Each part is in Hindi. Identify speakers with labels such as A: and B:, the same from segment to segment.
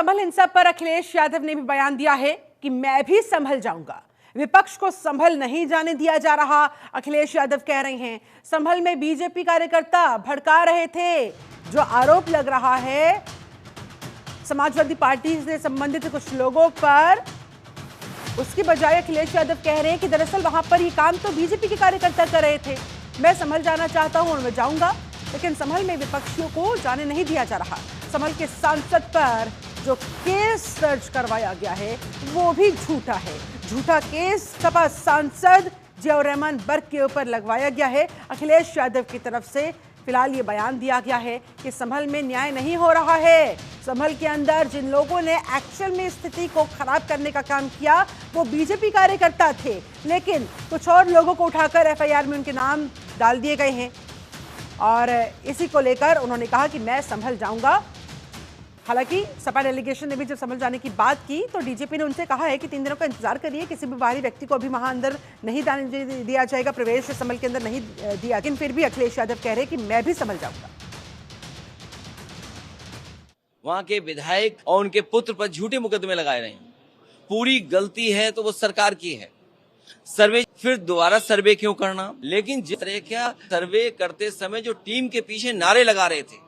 A: संभल हिंसा पर अखिलेश यादव ने भी बयान दिया है कि मैं भी संभल जाऊंगा। विपक्ष को संभल नहीं जाने दिया जा रहा, अखिलेश यादव कह रहे हैं। संभल में बीजेपी कार्यकर्ता भड़का रहे थे। जो आरोप लग रहा है समाजवादी पार्टी से संबंधित कुछ लोगों पर, उसकी बजाय अखिलेश यादव कह रहे हैं कि दरअसल वहां पर ये काम तो बीजेपी के कार्यकर्ता कर रहे थे। मैं संभल जाना चाहता हूं और मैं जाऊंगा, लेकिन संभल में विपक्षियों को जाने नहीं दिया जा रहा। संभल के सांसद पर जो केस दर्ज करवाया गया है वो भी झूठा है। झूठा केस सपा सांसद जियाउर रहमान बर्क के ऊपर लगवाया गया है। अखिलेश यादव की तरफ से फिलहाल ये बयान दिया गया है कि संभल में न्याय नहीं हो रहा है। संभल के अंदर जिन लोगों ने एक्चुअल में स्थिति को खराब करने का काम किया वो बीजेपी कार्यकर्ता थे, लेकिन कुछ और लोगों को उठाकर एफआईआर में उनके नाम डाल दिए गए हैं। और इसी को लेकर उन्होंने कहा कि मैं संभल जाऊंगा। हालांकि सपा डेलीगेशन ने भी जब संभल जाने की बात की तो डीजीपी ने उनसे कहा है कि 3 दिनों का इंतजार करिए, किसी भी बाहरी व्यक्ति को अभी वहां अंदर नहीं दिया जाएगा, प्रवेश संभल के अंदर नहीं दिया। लेकिन फिर भी अखिलेश यादव कह रहे हैं कि मैं भी संभल जाऊंगा।
B: वहां के विधायक और उनके पुत्र पर झूठे मुकदमे लगाए रहे हैं। पूरी गलती है तो वो सरकार की है। सर्वे फिर दोबारा सर्वे क्यों करना? लेकिन जिस तरह का सर्वे करते समय जो टीम के पीछे नारे लगा रहे थे,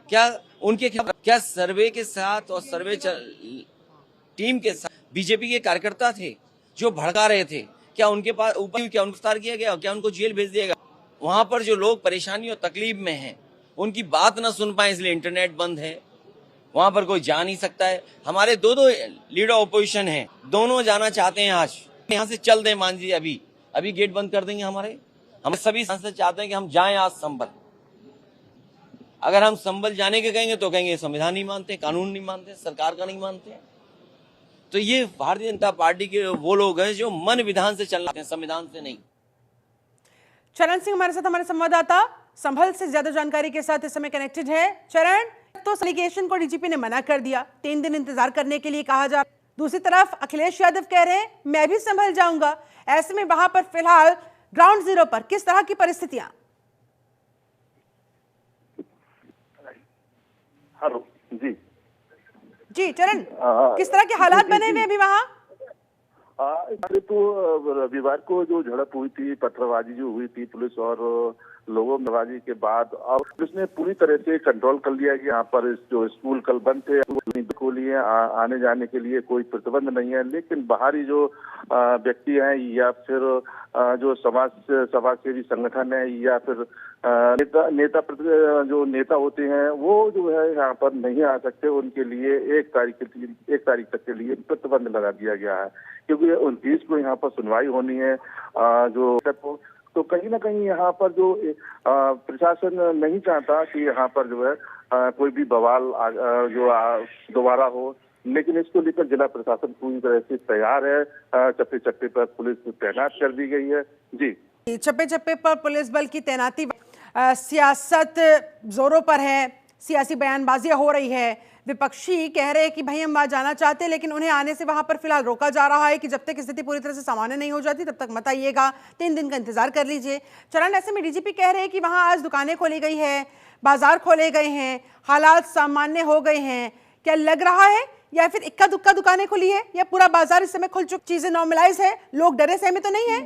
B: क्या सर्वे के साथ और सर्वे टीम के साथ बीजेपी के कार्यकर्ता थे जो भड़का रहे थे? क्या उनके पास ऊपर क्या उनको गिरफ्तार किया गया? क्या उनको जेल भेज दिया गया? वहां पर जो लोग परेशानी और तकलीफ में हैं उनकी बात न सुन पाए इसलिए इंटरनेट बंद है, वहां पर कोई जा नहीं सकता है। हमारे दो लीडर ऑपोजिशन हैं, दोनों जाना चाहते हैं। आज यहाँ से चल दें, मान लीजिए अभी गेट बंद कर देंगे। हम सभी सांसद चाहते हैं कि हम जाएं आज संभल। अगर हम संभल जाने के कहेंगे तो कहेंगे संविधान नहीं मानते, कानून नहीं मानते, सरकार का नहीं मानते। तो ये भारतीय जनता पार्टी के वो लोग हैं जो मन विधान से चलना हैं, संविधान से नहीं।
A: चरण सिंह हमारे साथ, हमारे संवाददाता संभल से ज्यादा जानकारी के साथ इस समय कनेक्टेड है। चरण, तो एलिगेशन को डीजीपी ने मना कर दिया, 3 दिन इंतजार करने के लिए कहा जा। दूसरी तरफ अखिलेश यादव कह रहे हैं मैं भी संभल जाऊंगा। ऐसे में वहां पर फिलहाल ग्राउंड जीरो पर किस तरह की परिस्थितियां?
C: हेलो जी
A: चरण, किस तरह के हालात बने हुए अभी वहां?
C: तो रविवार को जो झड़प हुई थी, पत्थरबाजी जो हुई थी पुलिस और लोगों में बाजी के बाद अब पुलिस ने पूरी तरह से कंट्रोल कर लिया कि यहाँ पर जो स्कूल कल बंद थे खोली है, आने जाने के लिए कोई प्रतिबंध नहीं है। लेकिन बाहरी जो व्यक्ति हैं या फिर जो समाज सेवी संगठन है या फिर नेता होते हैं वो जो है यहाँ पर नहीं आ सकते। उनके लिए 1 तारीख तक के लिए प्रतिबंध लगा दिया गया है, क्योंकि 29 को यहाँ पर सुनवाई होनी है। तो कहीं ना कहीं यहाँ पर जो प्रशासन नहीं चाहता कि यहाँ पर जो है कोई भी बवाल जो दोबारा हो, लेकिन इसको लेकर जिला प्रशासन पूरी तरह से तैयार है। चप्पे चप्पे पर पुलिस तैनात कर दी गई है। जी,
A: चप्पे चप्पे पर पुलिस बल की तैनाती। सियासत जोरों पर है, सियासी बयानबाजियां हो रही है। विपक्षी कह रहे हैं कि भाई हम वहां जाना चाहते हैं, लेकिन उन्हें आने से वहां पर फिलहाल रोका जा रहा है कि जब तक स्थिति पूरी तरह से सामान्य नहीं हो जाती तब तक मत आइएगा, 3 दिन का इंतजार कर लीजिए। चरण, ऐसे में डीजीपी कह रहे हैं कि वहां आज दुकानें खोली गई है, बाजार खोले गए हैं, हालात सामान्य हो गए हैं। क्या लग रहा है या फिर इक्का दुक्का दुकानें खुली है या पूरा बाजार इस समय खुल चुकी, चीजें नॉर्मलाइज है, लोग डरे सहमे तो नहीं है?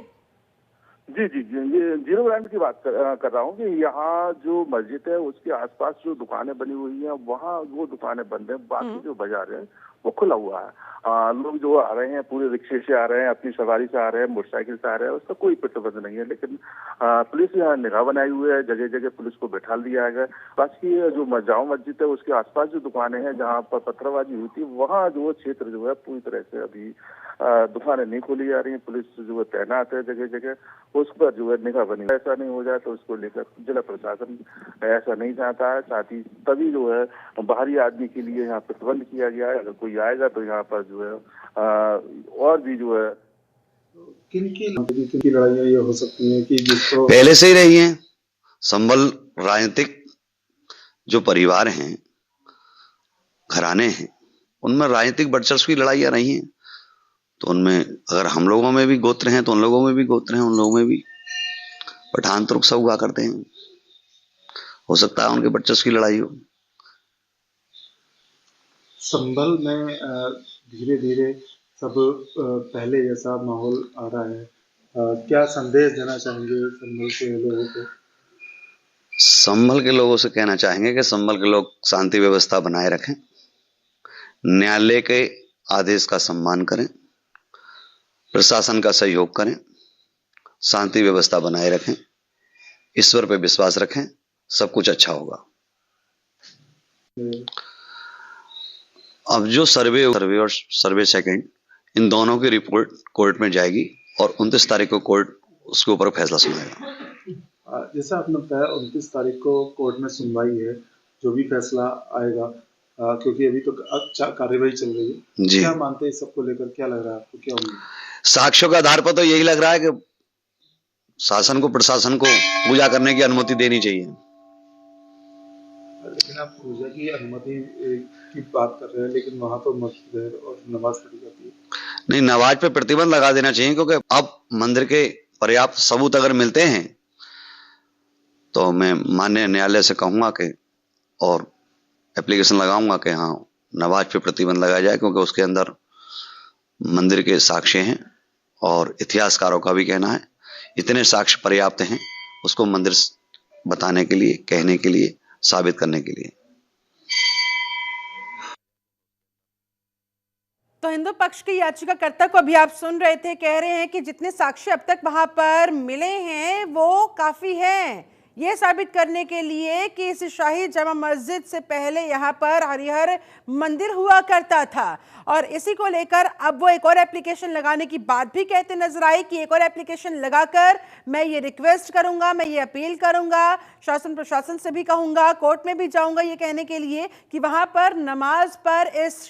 C: जी, ये जीरो ग्राउंड की बात कर रहा हूँ कि यहाँ जो मस्जिद है उसके आसपास जो दुकानें बनी हुई हैं वहाँ वो दुकानें बंद है, बाकी जो बाजार है वो खुला हुआ है। लोग जो आ रहे हैं पूरे रिक्शे से आ रहे हैं, अपनी सवारी से आ रहे हैं, मोटरसाइकिल से आ रहे हैं, उसका कोई प्रतिबंध नहीं है। लेकिन पुलिस यहाँ निगाह बनाई हुई है, जगह जगह पुलिस को बैठा दिया है। बाकी जो जामा मस्जिद है उसके आसपास जो दुकानें हैं जहाँ पर पत्थरबाजी हुई थी वहाँ जो क्षेत्र जो है पूरी तरह से अभी दुकानें नहीं खोली जा रही है। पुलिस जो है तैनात है जगह जगह, उस पर जो है निगाह बनी। ऐसा नहीं हो जाए तो उसको लेकर जिला प्रशासन ऐसा नहीं चाहता है। साथ ही तभी जो है बाहरी आदमी के लिए यहाँ प्रतिबंध किया गया है। अगर कोई आएगा तो यहाँ पर जो है और भी जो है
D: किनकी लड़ाइयाँ ये हो सकती हैं कि जिसको
E: पहले से ही रही हैं। संभल राजनीतिक जो परिवार हैं, घराने हैं, उनमें राजनीतिक वर्चस्व की लड़ाइयाँ रही हैं। तो उनमें अगर हम लोगों में भी गोत्र हैं तो उन लोगों में भी गोत्र हैं, उन लोगों में भी पठान तुर्क सब हुआ करते हैं। हो सकता है उनके वर्चस्व की लड़ाई हो।
D: संभल में धीरे धीरे सब पहले जैसा माहौल आ रहा है। क्या संदेश देना चाहेंगे संभल के लोगों को?
E: संभल के लोगों से कहना चाहेंगे कि संभल के लोग शांति व्यवस्था बनाए रखें, न्यायालय के आदेश का सम्मान करें, प्रशासन का सहयोग करें, शांति व्यवस्था बनाए रखें, ईश्वर पे विश्वास रखें, सब कुछ अच्छा होगा। अब जो सर्वे और सर्वे सेकंड, इन दोनों की रिपोर्ट कोर्ट में जाएगी और 29 तारीख को कोर्ट उसके ऊपर फैसला सुनाएगा।
D: जैसा आपने बताया 29 तारीख को कोर्ट में सुनवाई है, जो भी फैसला आएगा, क्योंकि अभी तो कार्यवाही चल रही है,
E: जी।
D: क्या मानते हैं सबको लेकर? क्या लग रहा है आपको? क्या उम्मीद?
E: साक्ष्यों के आधार पर तो यही लग रहा है कि शासन को, प्रशासन को पूजा करने की अनुमति देनी चाहिए।
D: लेकिन आप पूजा की अनुमति की बात कर रहे हैं, लेकिन वहां तो मस्जिद है और नमाज पढ़ी जाती है।
E: नहीं, नमाज पे प्रतिबंध लगा देना चाहिए, क्योंकि अब मंदिर के पर्याप्त सबूत अगर मिलते हैं तो मैं माननीय न्यायालय से कहूंगा कि और एप्लीकेशन लगाऊंगा कि हाँ, नमाज पे प्रतिबंध लगाया जाए, क्योंकि उसके अंदर मंदिर के साक्ष्य हैं और इतिहासकारों का भी कहना है इतने साक्ष्य पर्याप्त हैं उसको मंदिर बताने के लिए, कहने के लिए, साबित करने के लिए।
A: तो हिंदू पक्ष की याचिकाकर्ता को अभी आप सुन रहे थे, कह रहे हैं कि जितने साक्ष्य अब तक वहां पर मिले हैं वो काफी हैं ये साबित करने के लिए कि इस शाही जामा मस्जिद से पहले यहाँ पर हरिहर मंदिर हुआ करता था। और इसी को लेकर अब वो एक और एप्लीकेशन लगाने की बात भी कहते नजर आए कि एक और एप्लीकेशन लगाकर मैं ये रिक्वेस्ट करूंगा, मैं ये अपील करूंगा, शासन प्रशासन से भी कहूंगा, कोर्ट में भी जाऊंगा ये कहने के लिए कि वहां पर नमाज पर इस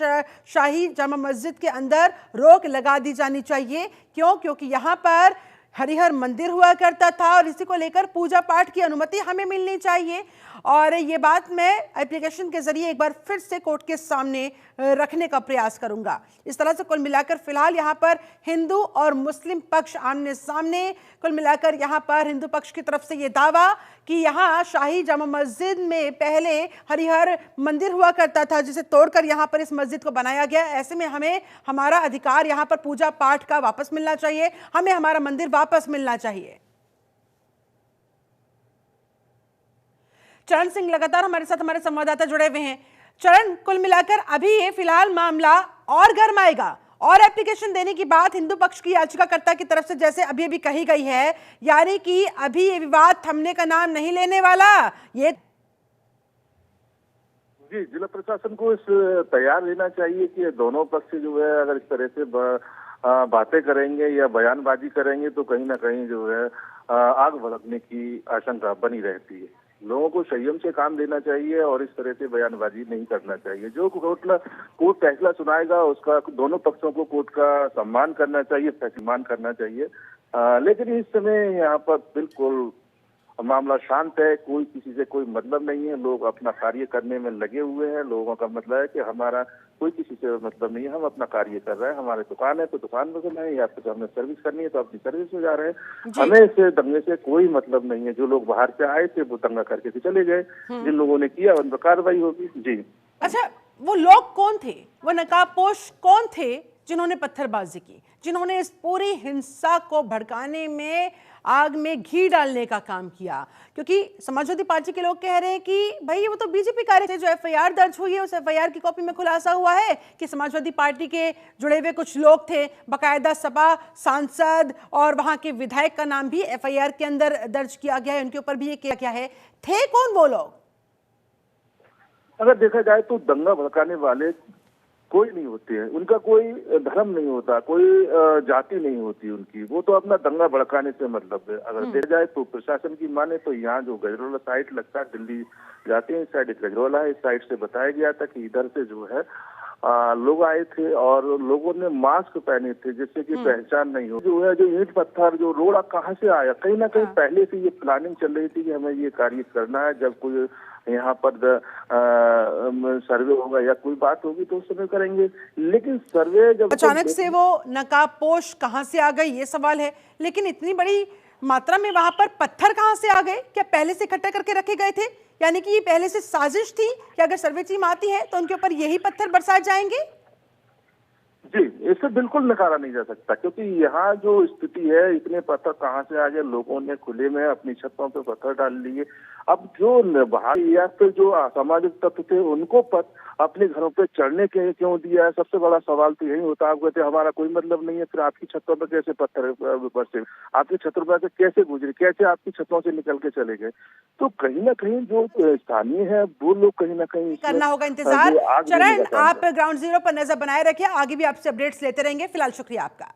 A: शाही जामा मस्जिद के अंदर रोक लगा दी जानी चाहिए। क्यों? क्योंकि यहाँ पर हरिहर मंदिर हुआ करता था और इसी को लेकर पूजा पाठ की अनुमति हमें मिलनी चाहिए। और ये बात मैं एप्लीकेशन के जरिए एक बार फिर से कोर्ट के सामने रखने का प्रयास करूंगा। इस तरह से कुल मिलाकर फिलहाल यहाँ पर हिंदू और मुस्लिम पक्ष आमने सामने। कुल मिलाकर यहाँ पर हिंदू पक्ष की तरफ से ये दावा कि यहाँ शाही जामा मस्जिद में पहले हरिहर मंदिर हुआ करता था जिसे तोड़कर यहाँ पर इस मस्जिद को बनाया गया। ऐसे में हमें हमारा अधिकार यहाँ पर पूजा पाठ का वापस मिलना चाहिए, हमें हमारा मंदिर वापस मिलना चाहिए। चरण सिंह लगातार हमारे साथ, हमारे संवाददाता जुड़े हुए हैं। चरण, कुल मिलाकर अभी ये फिलहाल मामला और गर्म आएगा और एप्लीकेशन देने की बात हिंदू पक्ष की याचिकाकर्ता की तरफ से जैसे अभी अभी कही गई है, यानी कि अभी ये विवाद थमने का नाम नहीं लेने वाला। ये
C: जी, जिला प्रशासन को इस तैयार रहना चाहिए कि दोनों पक्ष जो है अगर इस तरह से बातें करेंगे या बयानबाजी करेंगे तो कहीं ना कहीं जो है आग भड़कने की आशंका बनी रहती है। लोगों को संयम से काम लेना चाहिए और इस तरह से बयानबाजी नहीं करना चाहिए। जो कोर्ट फैसला सुनाएगा उसका दोनों पक्षों को कोर्ट का सम्मान करना चाहिए, सम्मान करना चाहिए। लेकिन इस समय यहाँ पर बिल्कुल मामला शांत है, कोई किसी से कोई मतलब नहीं है, लोग अपना कार्य करने में लगे हुए हैं। लोगों का मतलब है कि हमारा कोई किसी से मतलब नहीं है, हम अपना कार्य कर रहे हैं। हमारे दुकान है तो दुकान में जाना है, या फिर हमें सर्विस करनी है तो अपनी सर्विस में जा रहे हैं। हमें इस दंगे से कोई मतलब नहीं है। जो लोग बाहर से आए थे वो दंगा करके तो चले गए, जिन लोगों ने किया उन पर कार्रवाई होगी। जी,
A: अच्छा, वो लोग कौन थे, वो नकाबपोश कौन थे जिन्होंने पत्थरबाजी की, जिन्होंने इस पूरी हिंसा को भड़काने में आग में घी डालने का काम किया? क्योंकि समाजवादी पार्टी के लोग कह रहे हैं कि भाई वो तो बीजेपी कार्य थे। जो एफआईआर दर्ज हुई है उस एफआईआर की कॉपी में खुलासा हुआ है कि समाजवादी पार्टी के जुड़े हुए कुछ लोग थे, बाकायदा सपा सांसद और वहां के विधायक का नाम भी एफआईआर के अंदर दर्ज किया गया है, उनके ऊपर भी ये किया गया है। थे कौन वो लोग?
C: अगर देखा जाए तो दंगा भड़काने वाले कोई नहीं होते हैं, उनका कोई धर्म नहीं होता, कोई जाति नहीं होती उनकी, वो तो अपना दंगा भड़काने से मतलब है। अगर देखा जाए तो प्रशासन की माने तो यहाँ जो गजरौला साइड लगता है, दिल्ली जाते हैं इस साइड गजरौला है, इस साइड से बताया गया था कि इधर से जो है लोग आए थे और लोगों ने मास्क पहने थे जिससे कि पहचान नहीं हो। जो है जो ईंट पत्थर जो रोड़ा कहाँ से आया, कहीं ना कहीं पहले से ये प्लानिंग चल रही थी कि हमें ये कार्य करना है। जब कोई यहाँ पर सर्वे होगा या कोई बात होगी तो उस समय करेंगे। लेकिन सर्वे जब
A: अचानक से वो नकाबपोश कहाँ से आ गई ये सवाल है, लेकिन इतनी बड़ी मात्रा में वहां पर पत्थर कहाँ से आ गए? क्या पहले से इकट्ठा करके रखे गए थे यानी कि ये पहले से साजिश थी कि अगर सर्वे टीम आती है तो उनके ऊपर यही पत्थर बरसाए जाएंगे?
C: जी, इसे बिल्कुल नकारा नहीं जा सकता, क्योंकि यहाँ जो स्थिति है, इतने पत्थर कहाँ से आ गए, लोगों ने खुले में अपनी छतों पे पत्थर डाल लिए। अब जो बाहर या फिर जो असामाजिक तत्व थे उनको अपने घरों पे चढ़ने के क्यों दिया है, सबसे बड़ा सवाल तो यही होता है। आप कहते हमारा कोई मतलब नहीं है, फिर आपकी छतों पे कैसे पत्थर बरसे, आपकी छतों पे कैसे गुजरे, कैसे आपकी छतों से निकल के चले गए? तो कहीं ना कहीं जो स्थानीय है वो लोग कहीं ना कहीं
A: करना होगा इंतजार। चरण, आप ग्राउंड जीरो पर नजर बनाए रखिए, आगे भी आपसे अपडेट्स लेते रहेंगे। फिलहाल शुक्रिया आपका।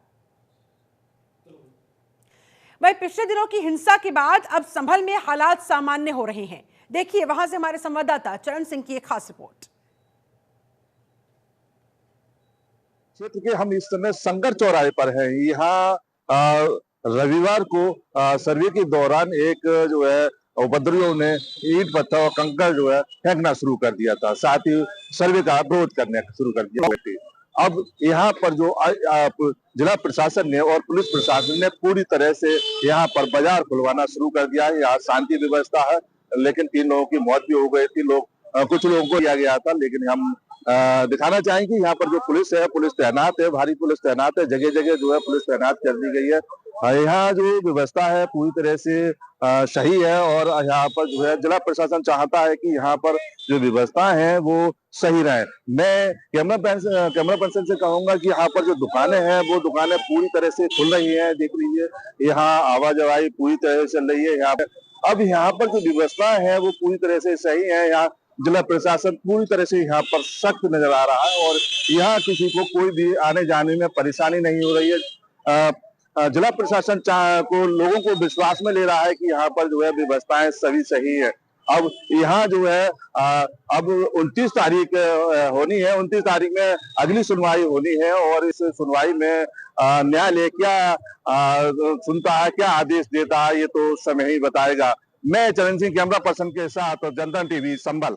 A: वही पिछले दिनों की हिंसा के बाद अब संभल में हालात सामान्य हो रहे हैं। देखिए वहां से हमारे संवाददाता चरण सिंह की एक खास रिपोर्ट।
F: क्षेत्र के हम इस समय संगर चौराहे पर हैं। यहाँ रविवार को सर्वे के दौरान एक जो है उपद्रवियों ने ईंट पत्थर और कंकड़ जो है फेंकना शुरू कर दिया था, साथ ही सर्वे का विरोध करना शुरू कर दिया। अब यहाँ पर जो जिला प्रशासन ने और पुलिस प्रशासन ने पूरी तरह से यहाँ पर बाजार खुलवाना शुरू कर दिया है। यहाँ शांति व्यवस्था है, लेकिन 3 लोगों की मौत भी हो गई थी। कुछ लोगों को लिया गया था, लेकिन हम दिखाना चाहेंगे यहाँ पर जो पुलिस है, पुलिस तैनात है, भारी पुलिस तैनात है, जगह जगह जो है पुलिस तैनात कर दी गई है। यहाँ जो व्यवस्था है पूरी तरह से सही है और यहाँ पर जो है जिला प्रशासन चाहता है कि यहाँ पर जो व्यवस्था है वो सही रहे। मैं कैमरा पर्सन से कहूंगा कि यहाँ पर जो दुकानें हैं वो दुकानें पूरी तरह से खुल रही हैं। देख लीजिए यहाँ आवाजाही पूरी तरह से चल रही है। यहाँ अब यहाँ पर जो व्यवस्था है वो पूरी तरह से सही है। यहाँ जिला प्रशासन पूरी तरह से यहाँ पर सख्त नजर आ रहा है और यहाँ किसी को कोई भी आने जाने में परेशानी नहीं हो रही है। जिला प्रशासन को लोगों को विश्वास में ले रहा है कि यहाँ पर जो है व्यवस्थाएं सभी सही है। अब यहाँ जो है अब 29 तारीख होनी है, 29 तारीख में अगली सुनवाई होनी है और इस सुनवाई में न्यायालय क्या सुनता है, क्या आदेश देता है, ये तो समय ही बताएगा। मैं चरण सिंह कैमरा पर्सन के साथ जनता टीवी संभल।